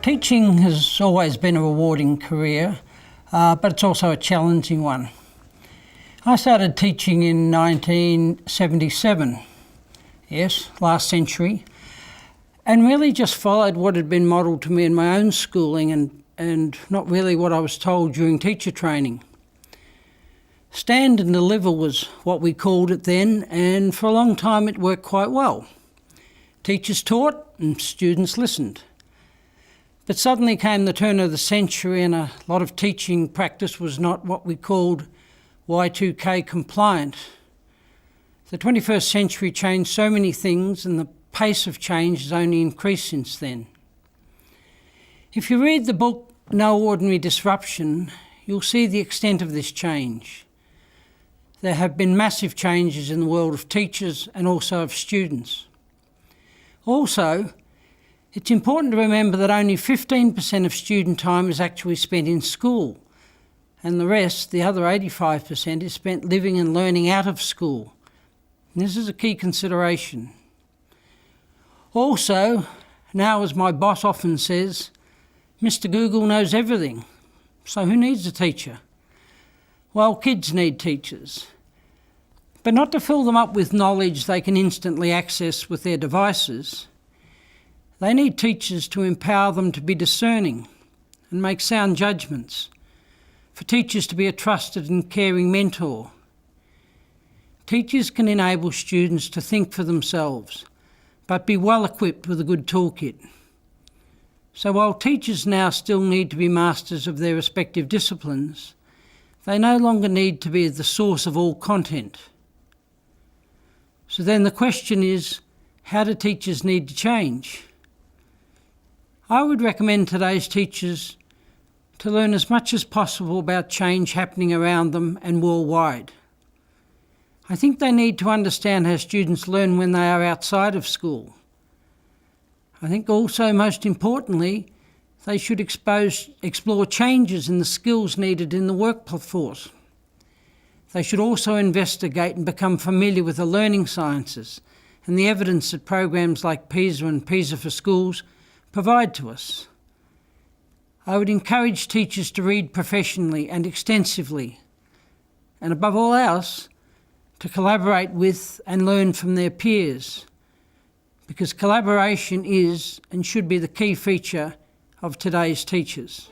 Teaching has always been a rewarding career, but it's also a challenging one. I started teaching in 1977, yes, last century, and really just followed what had been modelled to me in my own schooling and not really what I was told during teacher training. Stand and deliver was what we called it then, and for a long time it worked quite well. Teachers taught and students listened. But suddenly came the turn of the century and a lot of teaching practice was not what we called Y2K compliant. The 21st century changed so many things and the pace of change has only increased since then. If you read the book No Ordinary Disruption, you'll see the extent of this change. There have been massive changes in the world of teachers and also of students. Also, it's important to remember that only 15% of student time is actually spent in school, and the rest, the other 85%, is spent living and learning out of school. And this is a key consideration. Also, now as my boss often says, Mr. Google knows everything, so who needs a teacher? Well, kids need teachers, but not to fill them up with knowledge they can instantly access with their devices. They need teachers to empower them to be discerning and make sound judgments, for teachers to be a trusted and caring mentor. Teachers can enable students to think for themselves, but be well equipped with a good toolkit. So while teachers now still need to be masters of their respective disciplines, they no longer need to be the source of all content. So then the question is, how do teachers need to change? I would recommend today's teachers to learn as much as possible about change happening around them and worldwide. I think they need to understand how students learn when they are outside of school. I think also, most importantly, they should explore changes in the skills needed in the workforce. They should also investigate and become familiar with the learning sciences and the evidence that programs like PISA and PISA for Schools provide to us. I would encourage teachers to read professionally and extensively, and above all else, to collaborate with and learn from their peers, because collaboration is and should be the key feature of today's teachers.